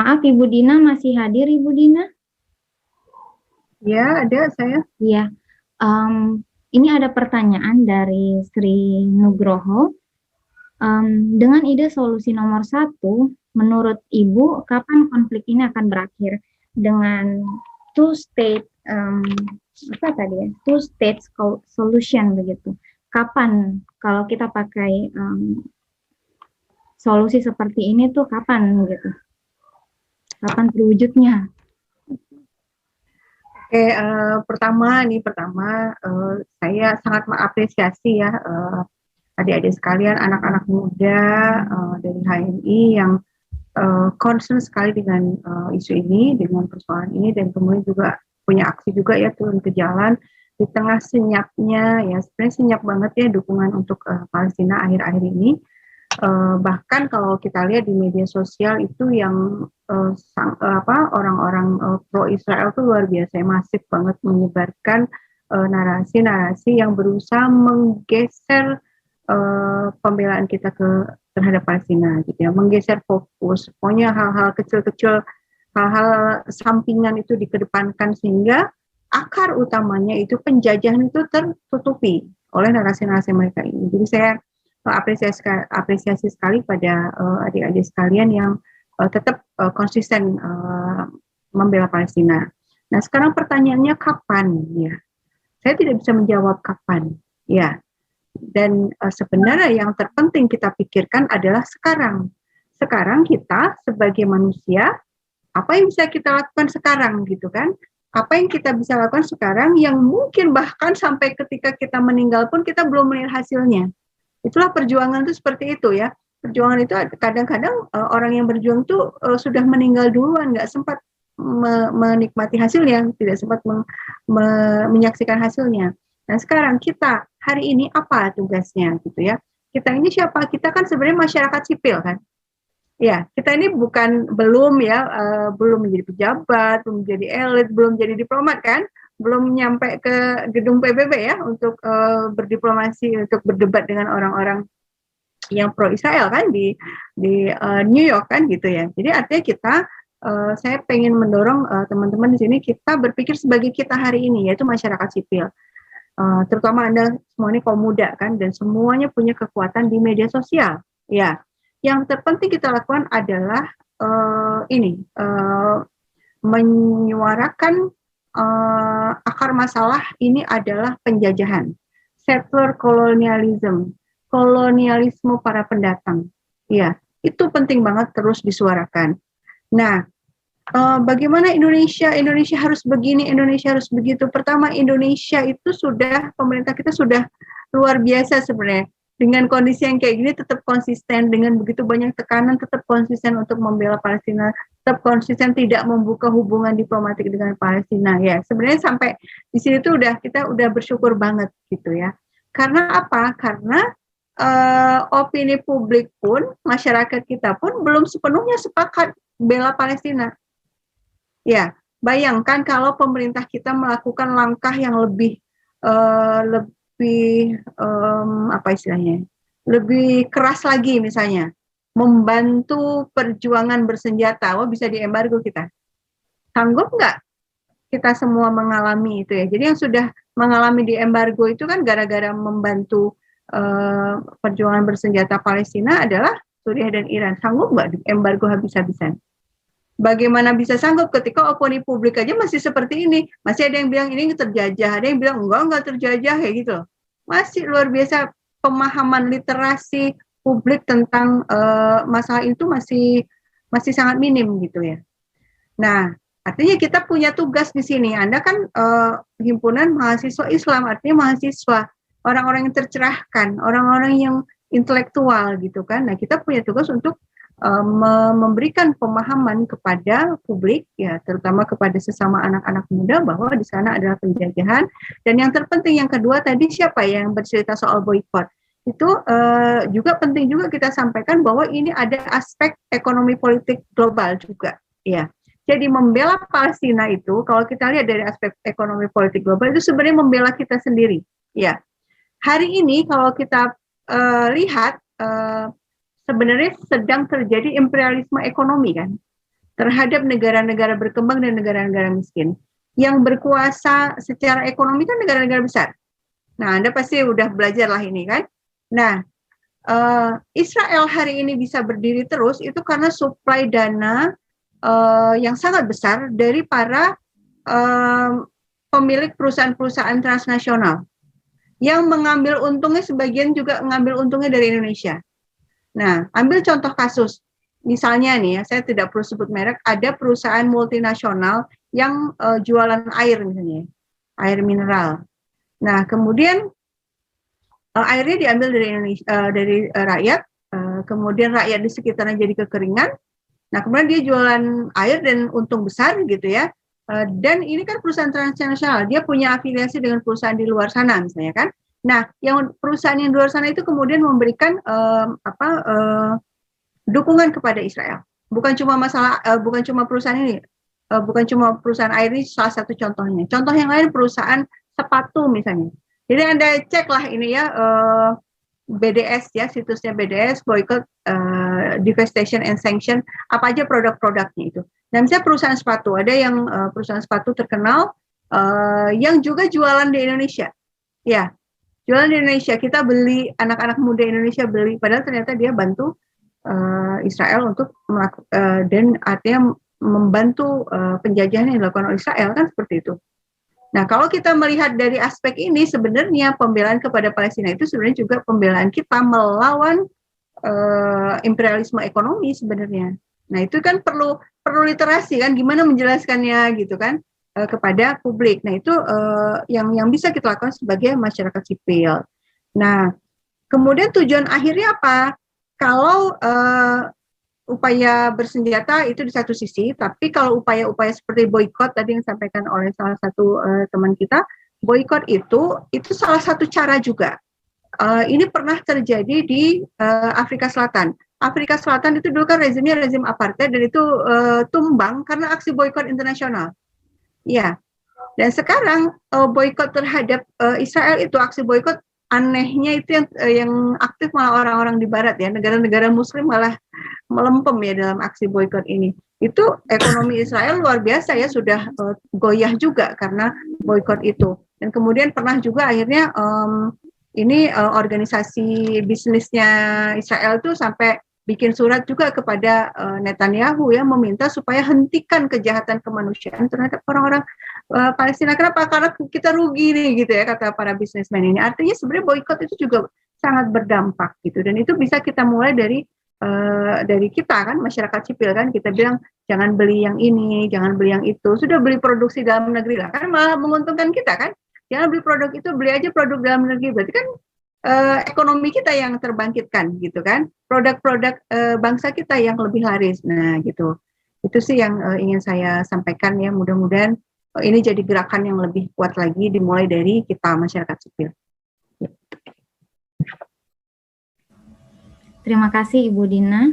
Maaf, Ibu Dina masih hadir, Ibu Dina? Ya, ada saya. Iya. Em, ini ada pertanyaan dari Sri Nugroho. Dengan ide solusi nomor satu, menurut Ibu, kapan konflik ini akan berakhir? Dengan two state, apa tadi ya? Two state solution begitu. Kapan kalau kita pakai solusi seperti ini tuh kapan gitu? Kapan terwujudnya? Oke, pertama saya sangat mengapresiasi ya adik-adik sekalian, anak-anak muda dari HMI yang concern sekali dengan isu ini, dengan persoalan ini, dan kemudian juga punya aksi juga ya turun ke jalan di tengah senyapnya ya, sebenarnya senyap banget ya dukungan untuk Palestina akhir-akhir ini. Bahkan kalau kita lihat di media sosial itu yang orang-orang pro Israel tuh luar biasa masif banget menyebarkan narasi-narasi yang berusaha menggeser pembelaan kita terhadap Palestina gitu ya, menggeser fokus, pokoknya hal-hal kecil-kecil, hal-hal sampingan itu dikedepankan sehingga akar utamanya itu penjajahan itu tertutupi oleh narasi-narasi mereka ini. Jadi saya apresiasi sekali pada adik-adik sekalian yang tetap konsisten membela Palestina. Nah, sekarang pertanyaannya kapan ya? Saya tidak bisa menjawab kapan ya. Dan sebenarnya yang terpenting kita pikirkan adalah sekarang. Sekarang kita sebagai manusia, apa yang bisa kita lakukan sekarang gitu kan? Apa yang kita bisa lakukan sekarang yang mungkin bahkan sampai ketika kita meninggal pun kita belum melihat hasilnya. Itulah perjuangan itu seperti itu ya. Perjuangan itu kadang-kadang orang yang berjuang itu sudah meninggal duluan, nggak sempat menikmati hasilnya, tidak sempat menyaksikan hasilnya. Nah sekarang kita hari ini apa tugasnya gitu ya? Kita ini siapa? Kita kan sebenarnya masyarakat sipil kan? Ya, kita ini belum ya, belum menjadi pejabat, belum menjadi elit, belum jadi diplomat kan? Belum nyampe ke gedung PBB ya untuk berdiplomasi, untuk berdebat dengan orang-orang yang pro Israel kan di New York kan gitu ya. Jadi artinya kita saya pengen mendorong teman-teman di sini kita berpikir sebagai kita hari ini yaitu masyarakat sipil. Terutama Anda semua ini kaum muda kan dan semuanya punya kekuatan di media sosial. Ya. Yang terpenting kita lakukan adalah menyuarakan akar masalah ini adalah penjajahan, settler colonialism, kolonialisme para pendatang. Ya, itu penting banget terus disuarakan. Nah, bagaimana Indonesia harus begini, Indonesia harus begitu. Pertama, Indonesia itu pemerintah kita sudah luar biasa sebenarnya. Dengan kondisi yang kayak gini tetap konsisten, dengan begitu banyak tekanan tetap konsisten untuk membela Palestina, tetap konsisten tidak membuka hubungan diplomatik dengan Palestina ya. Sebenarnya sampai di sini tuh kita udah bersyukur banget gitu ya. Karena apa? Karena opini publik pun, masyarakat kita pun belum sepenuhnya sepakat bela Palestina. Ya, bayangkan kalau pemerintah kita melakukan langkah yang lebih apa istilahnya, lebih keras lagi misalnya, membantu perjuangan bersenjata, bisa diembargo kita. Sanggup nggak kita semua mengalami itu ya? Jadi yang sudah mengalami diembargo itu kan gara-gara membantu perjuangan bersenjata Palestina adalah Suriah dan Iran. Sanggup nggak diembargo habis-habisan? Bagaimana bisa sanggup ketika opini publik aja masih seperti ini? Masih ada yang bilang ini terjajah, ada yang bilang enggak terjajah kayak gitu. Masih luar biasa pemahaman literasi publik tentang masalah itu masih sangat minim gitu ya. Nah, artinya kita punya tugas di sini. Anda kan himpunan mahasiswa Islam, artinya mahasiswa, orang-orang yang tercerahkan, orang-orang yang intelektual gitu kan. Nah, kita punya tugas untuk memberikan pemahaman kepada publik ya, terutama kepada sesama anak-anak muda bahwa di sana adalah penjajahan. Dan yang terpenting yang kedua tadi siapa yang bercerita soal boykot itu juga penting juga kita sampaikan bahwa ini ada aspek ekonomi politik global juga ya. Jadi membela Palestina itu kalau kita lihat dari aspek ekonomi politik global itu sebenarnya membela kita sendiri ya. Hari ini kalau kita lihat sebenarnya sedang terjadi imperialisme ekonomi kan. terhadap negara-negara berkembang dan negara-negara miskin. Yang berkuasa secara ekonomi kan negara-negara besar. Nah, Anda pasti udah belajar lah ini kan. Nah, Israel hari ini bisa berdiri terus itu karena suplai dana yang sangat besar dari para pemilik perusahaan-perusahaan transnasional yang mengambil untungnya, sebagian juga mengambil untungnya dari Indonesia. Nah, ambil contoh kasus. Misalnya nih ya, saya tidak perlu sebut merek, ada perusahaan multinasional yang jualan air misalnya, air mineral. Nah, kemudian airnya diambil dari Indonesia, dari rakyat, kemudian rakyat di sekitarnya jadi kekeringan. Nah, kemudian dia jualan air dan untung besar gitu ya. Dan ini kan perusahaan transnasional, dia punya afiliasi dengan perusahaan di luar sana misalnya kan. Nah, yang perusahaan yang di luar sana itu kemudian memberikan dukungan kepada Israel. Bukan cuma masalah, bukan cuma perusahaan ini, bukan cuma perusahaan air ini salah satu contohnya. Contoh yang lain perusahaan sepatu misalnya. Jadi Anda ceklah ini ya, BDS ya, situsnya BDS, Boycott, Devastation and Sanction, apa aja produk-produknya itu. Dan misalnya perusahaan sepatu, ada yang perusahaan sepatu terkenal yang juga jualan di Indonesia. Ya, jualan di Indonesia, kita beli, anak-anak muda Indonesia beli, padahal ternyata dia bantu Israel untuk dan artinya membantu penjajahan yang dilakukan oleh Israel kan seperti itu. Nah, kalau kita melihat dari aspek ini, sebenarnya pembelaan kepada Palestina itu sebenarnya juga pembelaan kita melawan imperialisme ekonomi sebenarnya. Nah, itu kan perlu literasi kan, gimana menjelaskannya gitu kan kepada publik. Nah, itu yang bisa kita lakukan sebagai masyarakat sipil. Nah, kemudian tujuan akhirnya apa? Kalau upaya bersenjata itu di satu sisi, tapi kalau upaya-upaya seperti boykot tadi yang disampaikan oleh salah satu teman kita, boykot itu salah satu cara juga. Ini pernah terjadi di Afrika Selatan. Afrika Selatan itu dulu kan rezimnya rezim apartheid dan itu tumbang karena aksi boykot internasional. Ya, dan sekarang boykot terhadap Israel itu aksi boykot, anehnya itu yang aktif malah orang-orang di Barat ya, negara-negara Muslim malah melempem ya dalam aksi boykot ini. Itu ekonomi Israel luar biasa ya, sudah goyah juga karena boykot itu. Dan kemudian pernah juga akhirnya ini organisasi bisnisnya Israel itu sampai bikin surat juga kepada Netanyahu ya, meminta supaya hentikan kejahatan kemanusiaan terhadap orang-orang Palestina. Kenapa? Karena kita rugi nih gitu ya, kata para bisnismen ini. Artinya sebenarnya boykot itu juga sangat berdampak gitu, dan itu bisa kita mulai dari kita kan, masyarakat sipil kan, kita bilang jangan beli yang ini, jangan beli yang itu, sudah beli produksi dalam negeri lah kan, malah menguntungkan kita kan. Jangan beli produk itu, beli aja produk dalam negeri, berarti kan ekonomi kita yang terbangkitkan gitu kan, produk-produk bangsa kita yang lebih laris. Nah gitu, itu sih yang ingin saya sampaikan ya, mudah-mudahan ini jadi gerakan yang lebih kuat lagi dimulai dari kita masyarakat sipil. Terima kasih Ibu Dina.